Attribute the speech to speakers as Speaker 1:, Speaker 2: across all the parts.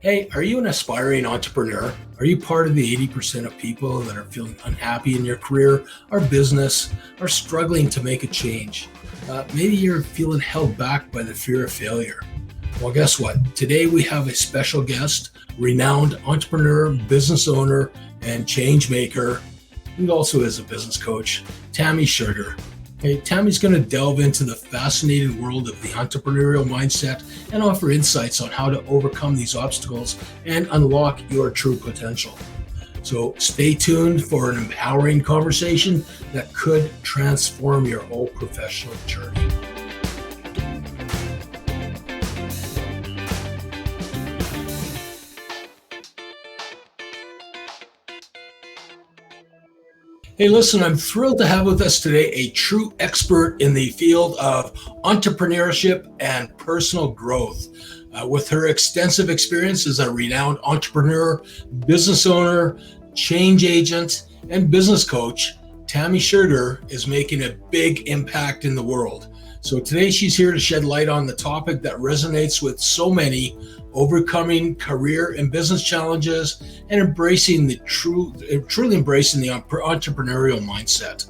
Speaker 1: Hey, are you an aspiring entrepreneur? Are you part of the 80% of people that are feeling unhappy in your career or business or struggling to make a change? Maybe you're feeling held back by the fear of failure. Well, guess what? Today we have a special guest, renowned entrepreneur, business owner, and change maker, who also is a business coach, Tammy Sherger. Hey, Tammy's going to delve into the fascinating world of the entrepreneurial mindset and offer insights on how to overcome these obstacles and unlock your true potential. So stay tuned for an empowering conversation that could transform your whole professional journey. Hey, listen, I'm thrilled to have with us today a true expert in the field of entrepreneurship and personal growth. With her extensive experience as a renowned entrepreneur, business owner, change agent, and business coach, Tammy Sherger is making a big impact in the world. So today she's here to shed light on the topic that resonates with so many: overcoming career and business challenges and truly embracing the entrepreneurial mindset.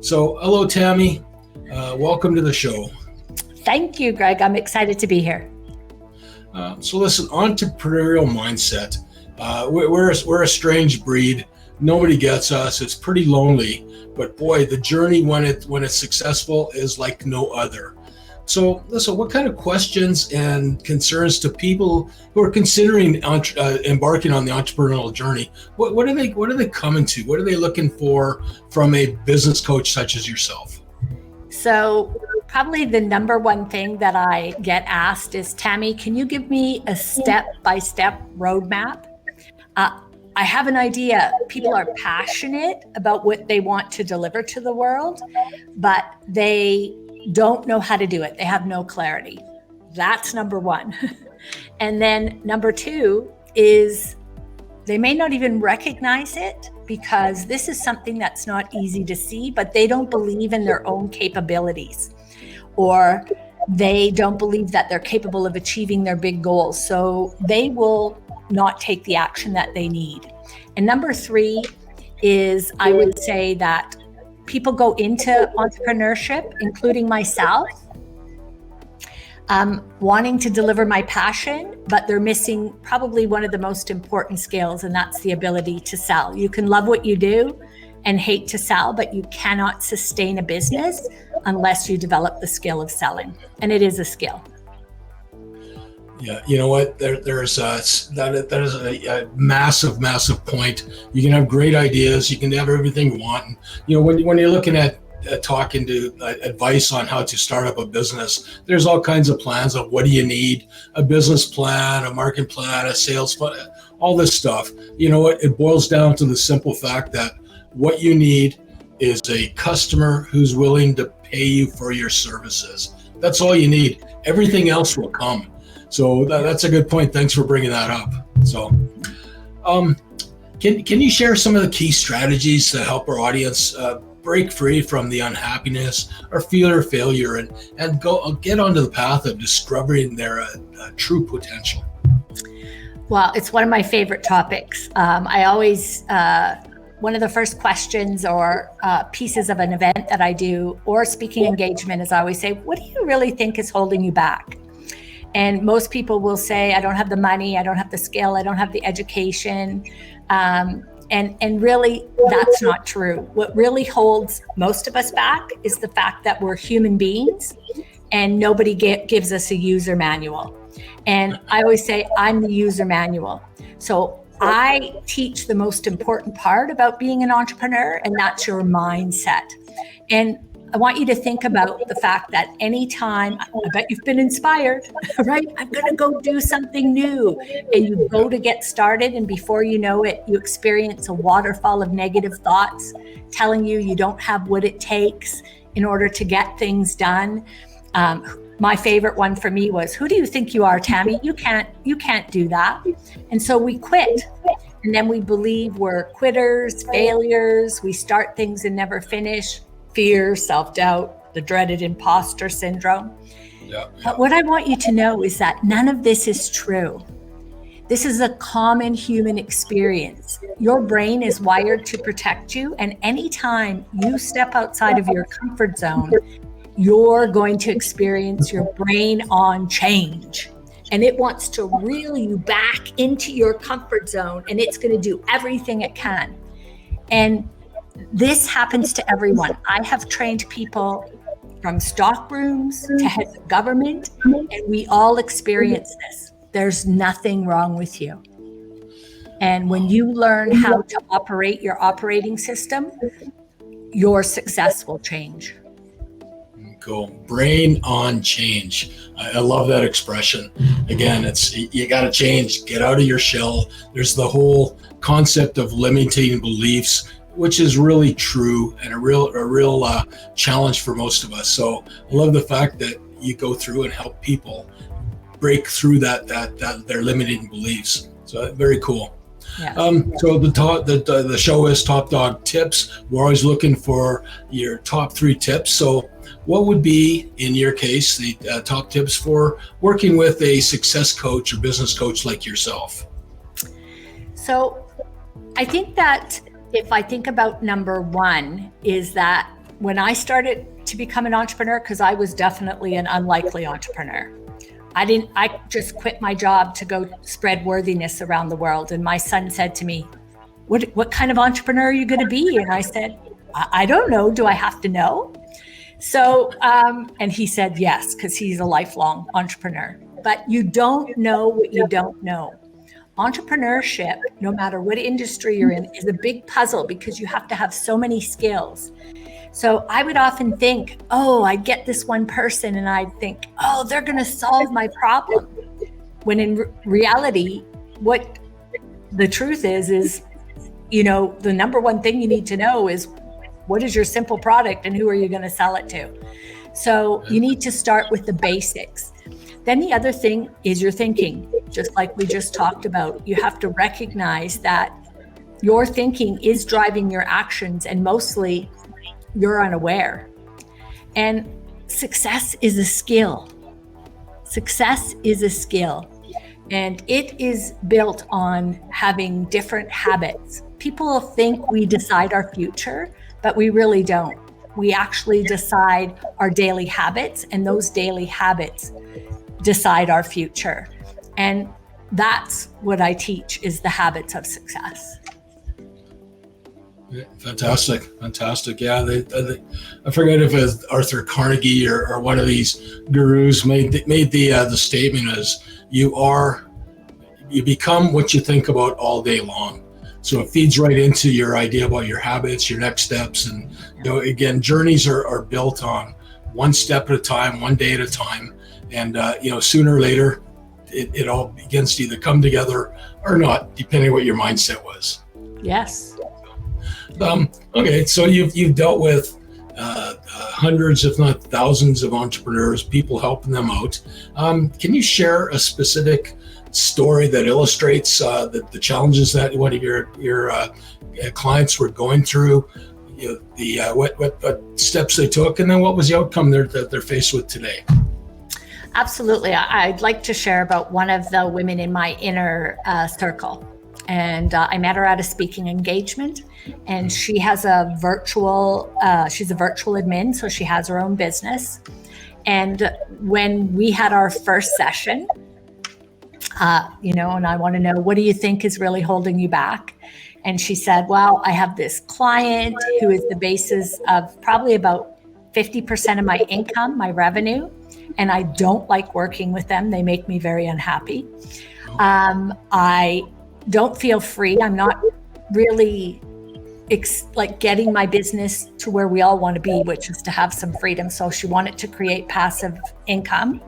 Speaker 1: So hello, Tammy. Welcome to the show.
Speaker 2: Thank you, Greg. I'm excited to be here.
Speaker 1: So listen, entrepreneurial mindset. We're a strange breed. Nobody gets us. It's pretty lonely, but boy, the journey when it's successful is like no other. So listen, what kind of questions and concerns to people who are considering embarking on the entrepreneurial journey? What are they coming to? What are they looking for from a business coach such as yourself?
Speaker 2: So probably the number one thing that I get asked is, Tammy, can you give me a step-by-step roadmap? I have an idea. People are passionate about what they want to deliver to the world, but they don't know how to do it. They have no clarity. That's number one. And then number two is they may not even recognize it because this is something that's not easy to see, but they don't believe in their own capabilities, or they don't believe that they're capable of achieving their big goals. So they will not take the action that they need. And number three is, I would say that people go into entrepreneurship, including myself, wanting to deliver my passion, but they're missing probably one of the most important skills, and that's the ability to sell. You can love what you do and hate to sell, but you cannot sustain a business unless you develop the skill of selling. And it is a skill.
Speaker 1: Yeah, you know what? There's that is a massive point. You can have great ideas, you can have everything you want. And, when you're looking at talking to advice on how to start up a business, there's all kinds of plans of what do you need: a business plan, a marketing plan, a sales plan, all this stuff. You know what? It boils down to the simple fact that what you need is a customer who's willing to pay you for your services. That's all you need. Everything else will come. So that's a good point. Thanks for bringing that up. So, can you share some of the key strategies to help our audience break free from the unhappiness or fear of failure and get onto the path of discovering their true potential?
Speaker 2: Well, it's one of my favorite topics. I always, one of the first questions or pieces of an event that I do or speaking engagement is I always say, what do you really think is holding you back? And most people will say, I don't have the money, I don't have the skill, I don't have the education. And really, that's not true. What really holds most of us back is the fact that we're human beings and nobody gives us a user manual. And I always say, I'm the user manual. So I teach the most important part about being an entrepreneur, and that's your mindset. And I want you to think about the fact that anytime, I bet you've been inspired, right? I'm going to go do something new. And you go to get started, and before you know it, you experience a waterfall of negative thoughts telling you don't have what it takes in order to get things done. My favorite one for me was, who do you think you are, Tammy? You can't do that. And so we quit. And then we believe we're quitters, failures. We start things and never finish. Fear, self-doubt, the dreaded imposter syndrome.
Speaker 1: Yeah.
Speaker 2: But what I want you to know is that none of this is true. This is a common human experience. Your brain is wired to protect you, and anytime you step outside of your comfort zone, you're going to experience your brain on change. And it wants to reel you back into your comfort zone, and it's going to do everything it can. And this happens to everyone. I have trained people from stock rooms to heads of government, and we all experience this. There's nothing wrong with you. And when you learn how to operate your operating system, your success will change.
Speaker 1: Cool. Brain on change. I love that expression. Again, you got to change, get out of your shell. There's the whole concept of limiting beliefs, which is really true and a real challenge for most of us. So I love the fact that you go through and help people break through that their limiting beliefs. So very cool.
Speaker 2: Yeah.
Speaker 1: So the show is Top Dog Tips. We're always looking for your top 3 tips. So what would be, in your case, the top tips for working with a success coach or business coach like yourself?
Speaker 2: So I think that if I think about number 1 is that when I started to become an entrepreneur, because I was definitely an unlikely entrepreneur. I just quit my job to go spread worthiness around the world. And my son said to me, what kind of entrepreneur are you going to be? And I said, I don't know. Do I have to know? So, and he said, yes, because he's a lifelong entrepreneur. But you don't know what you don't know. Entrepreneurship, no matter what industry you're in, is a big puzzle because you have to have so many skills. So I would often think, I'd get this one person and I'd think, they're going to solve my problem. When in reality, what the truth is, the number one thing you need to know is what is your simple product and who are you going to sell it to? So you need to start with the basics. Then the other thing is your thinking, just like we just talked about. You have to recognize that your thinking is driving your actions, and mostly you're unaware. And success is a skill. Success is a skill. And it is built on having different habits. People think we decide our future, but we really don't. We actually decide our daily habits, and those daily habits decide our future. And that's what I teach, is the habits of success.
Speaker 1: Yeah, fantastic. Yeah, I forget if it's Arthur Carnegie or one of these gurus made the statement as you become what you think about all day long. So it feeds right into your idea about your habits, your next steps, and again, journeys are built on one step at a time, one day at a time, and sooner or later, it all begins to either come together or not, depending on what your mindset was.
Speaker 2: Yes.
Speaker 1: Okay, so you've dealt with hundreds, if not thousands, of entrepreneurs, people helping them out. Can you share a specific story that illustrates the challenges that one of your clients were going through? What steps they took, and then what was the outcome that they're faced with today?
Speaker 2: Absolutely. I'd like to share about one of the women in my inner circle. And I met her at a speaking engagement, and she has she's a virtual admin, so she has her own business. And when we had our first session, and I want to know, what do you think is really holding you back? And she said, well, I have this client who is the basis of probably about 50% of my income, my revenue, and I don't like working with them. They make me very unhappy. I don't feel free. I'm not really getting my business to where we all want to be, which is to have some freedom. So she wanted to create passive income.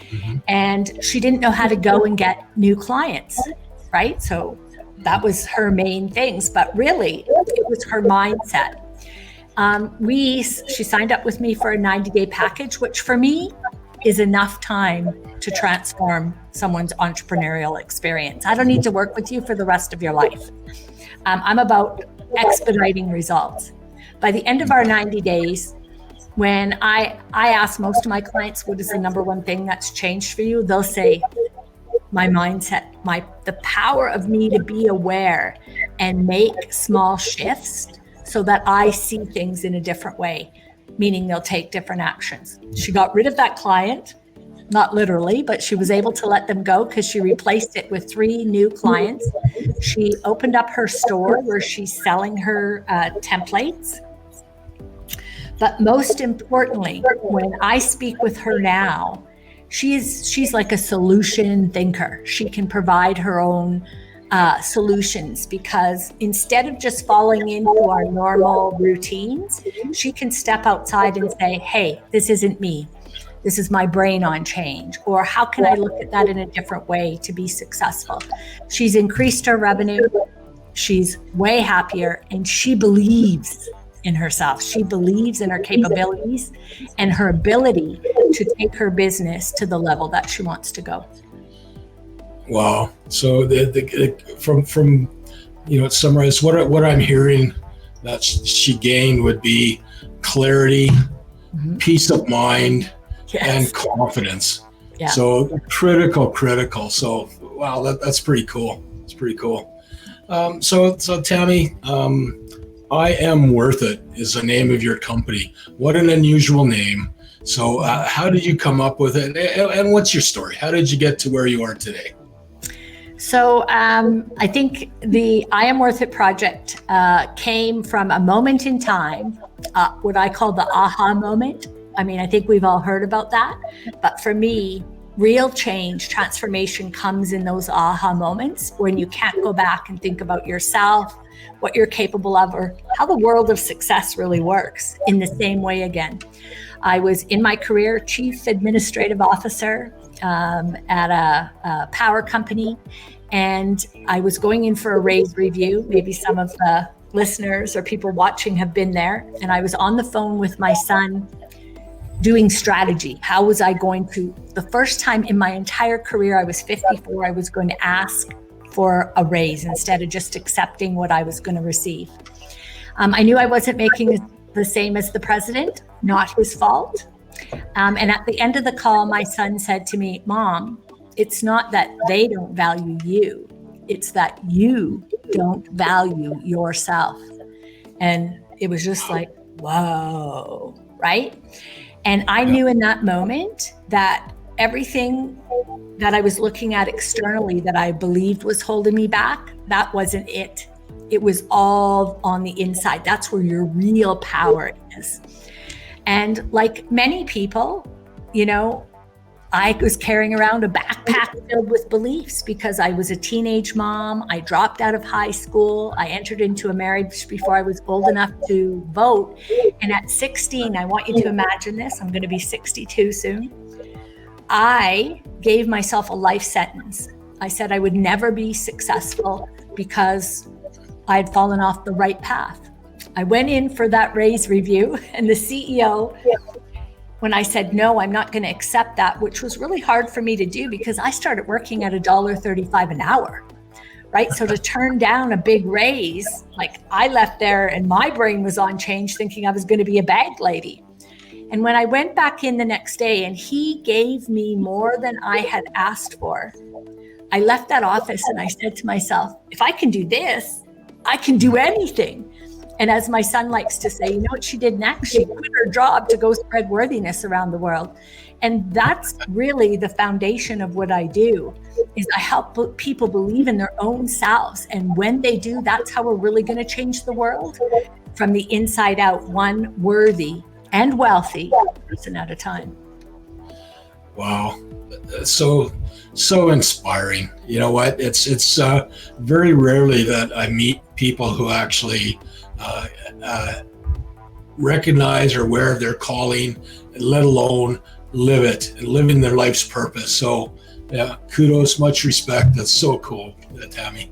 Speaker 2: Mm-hmm. And she didn't know how to go and get new clients, right? So that was her main things, but really it was her mindset. She signed up with me for a 90-day package, which for me is enough time to transform someone's entrepreneurial experience. I don't need to work with you for the rest of your life. I'm about expediting results. By the end of our 90 days, when I ask most of my clients, what is the number one thing that's changed for you? They'll say, my mindset, the power of me to be aware and make small shifts so that I see things in a different way, meaning they'll take different actions. She got rid of that client, not literally, but she was able to let them go because she replaced it with 3 new clients. She opened up her store where she's selling her templates. But most importantly, when I speak with her now, she's like a solution thinker. She can provide her own solutions, because instead of just falling into our normal routines, she can step outside and say, hey, this isn't me. This is my brain on change. Or how can I look at that in a different way to be successful? She's increased her revenue. She's way happier, and she believes in herself. She believes in her capabilities and her ability to take her business to the level that she wants to go.
Speaker 1: Wow. So from summarize what I'm hearing that she gained would be clarity, peace of mind, and confidence.
Speaker 2: Yeah.
Speaker 1: So critical. So wow, that's pretty cool. It's pretty cool. So Tammy, I Am Worth It is the name of your company. What an unusual name. So how did you come up with it? And what's your story? How did you get to where you are today?
Speaker 2: So I think the I Am Worth It project came from a moment in time, what I call the aha moment. I mean, I think we've all heard about that. But for me, real change, transformation comes in those aha moments when you can't go back and think about yourself, what you're capable of, or how the world of success really works in the same way again. I was in my career chief administrative officer at a power company, and I was going in for a raise review. Maybe some of the listeners or people watching have been there. And I was on the phone with my son doing strategy. How was I going to, the first time in my entire career, I was 54, I was going to ask for a raise instead of just accepting what I was going to receive. I knew I wasn't making the same as the president, not his fault. And at the end of the call, my son said to me, Mom, it's not that they don't value you, it's that you don't value yourself. And it was just like, whoa, right? And I knew in that moment that everything that I was looking at externally that I believed was holding me back, that wasn't it. It was all on the inside. That's where your real power is. And like many people, I was carrying around a backpack filled with beliefs because I was a teenage mom. I dropped out of high school. I entered into a marriage before I was old enough to vote. And at 16, I want you to imagine this, I'm going to be 62 soon. I gave myself a life sentence. I said I would never be successful because I had fallen off the right path. I went in for that raise review, and the CEO, when I said, no, I'm not going to accept that, which was really hard for me to do because I started working at $1.35 an hour, right? So to turn down a big raise, like I left there and my brain was on change thinking I was going to be a bag lady. And when I went back in the next day and he gave me more than I had asked for, I left that office and I said to myself, if I can do this, I can do anything. And as my son likes to say, you know what she did next? She quit her job to go spread worthiness around the world. And that's really the foundation of what I do, is I help people believe in their own selves. And when they do, that's how we're really going to change the world from the inside out, one worthy and wealthy person at a time.
Speaker 1: Wow. So inspiring. You know what? It's very rarely that I meet people who actually recognize or aware of their calling, let alone live it and living their life's purpose. So yeah, kudos, much respect. That's so cool, Tammy.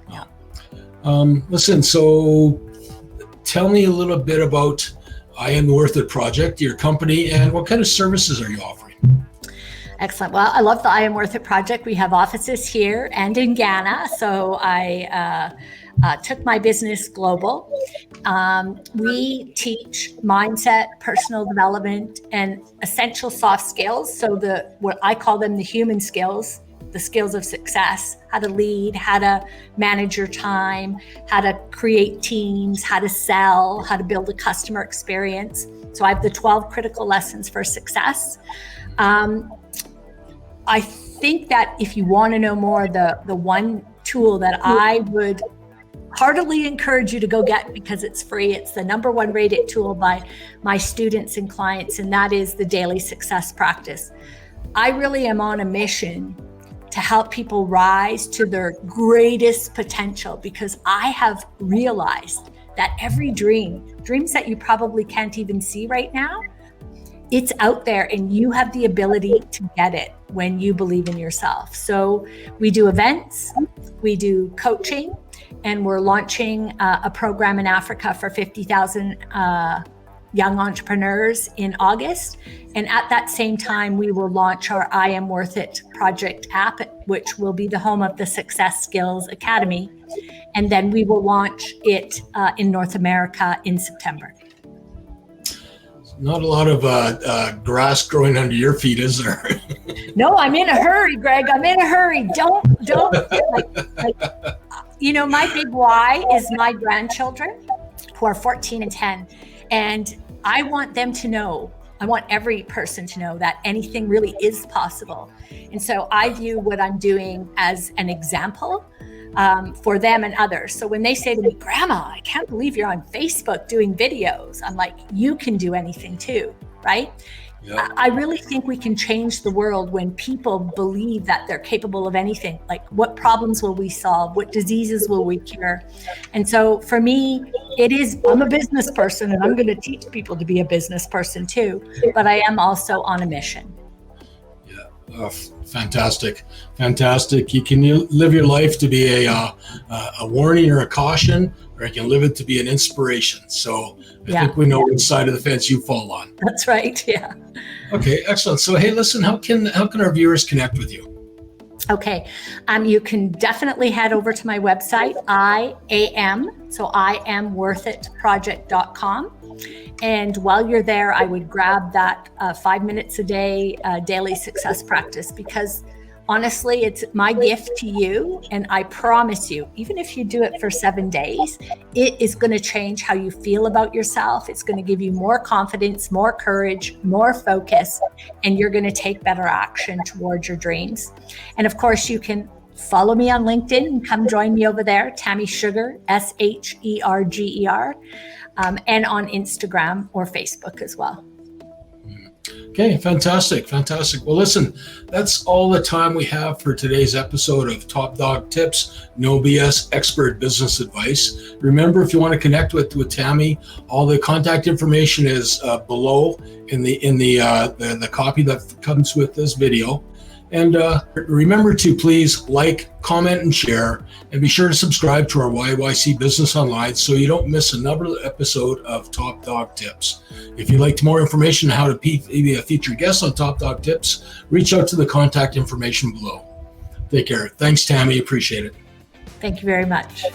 Speaker 2: Yeah.
Speaker 1: Listen, so tell me a little bit about I Am Worth It project, your company, and what kind of services are you offering?
Speaker 2: Excellent. Well, I love the I Am Worth It project. We have offices here and in Ghana. So I took my business global. We teach mindset, personal development, and essential soft skills. So what I call them the human skills the skills of success, how to lead, how to manage your time, how to create teams, how to sell, how to build a customer experience. So I have the 12 critical lessons for success. I think that if you want to know more, the one tool that I would heartily encourage you to go get, because it's free, it's the number one rated tool by my students and clients, and that is the Daily Success Practice. I really am on a mission to help people rise to their greatest potential, because I have realized that every dreams that you probably can't even see right now, it's out there, and you have the ability to get it when you believe in yourself. So we do events, we do coaching, and we're launching a program in Africa for 50,000 young entrepreneurs in August. And at that same time, we will launch our I Am Worth It project app, which will be the home of the Success Skills Academy. And then we will launch it in North America in September.
Speaker 1: Not a lot of grass growing under your feet, is there?
Speaker 2: No, I'm in a hurry, Greg. I'm in a hurry. Don't my big why is my grandchildren who are 14 and 10. And I want them to know, I want every person to know that anything really is possible. And so I view what I'm doing as an example for them and others. So when they say to me, Grandma, I can't believe you're on Facebook doing videos, I'm like, you can do anything too, right? Yeah. I really think we can change the world when people believe that they're capable of anything. Like, what problems will we solve? What diseases will we cure? And so for me, I'm a business person, and I'm going to teach people to be a business person too, but I am also on a mission.
Speaker 1: Yeah, fantastic. You can live your life to be a warning or a caution, or you can live it to be an inspiration. So I think we know which side of the fence you fall on.
Speaker 2: That's right. Yeah.
Speaker 1: Okay, excellent. So, hey, listen, how can our viewers connect with you?
Speaker 2: Okay. You can definitely head over to my website, IamWorthItProject.com. And while you're there, I would grab that 5 minutes a day daily success practice, because honestly, it's my gift to you. And I promise you, even if you do it for 7 days, it is going to change how you feel about yourself. It's going to give you more confidence, more courage, more focus, and you're going to take better action towards your dreams. And of course, you can follow me on LinkedIn and come join me over there, Tammy Sherger, Sherger, and on Instagram or Facebook as well.
Speaker 1: Okay, fantastic. Well, listen, that's all the time we have for today's episode of Top Dog Tips, No BS Expert Business Advice. Remember, if you want to connect with Tammy, all the contact information is below in the copy that comes with this video. And remember to please like, comment, and share, and be sure to subscribe to our YYC Business Online so you don't miss another episode of Top Dog Tips. If you'd like more information on how to be a featured guest on Top Dog Tips, reach out to the contact information below. Take care. Thanks, Tammy. Appreciate it.
Speaker 2: Thank you very much.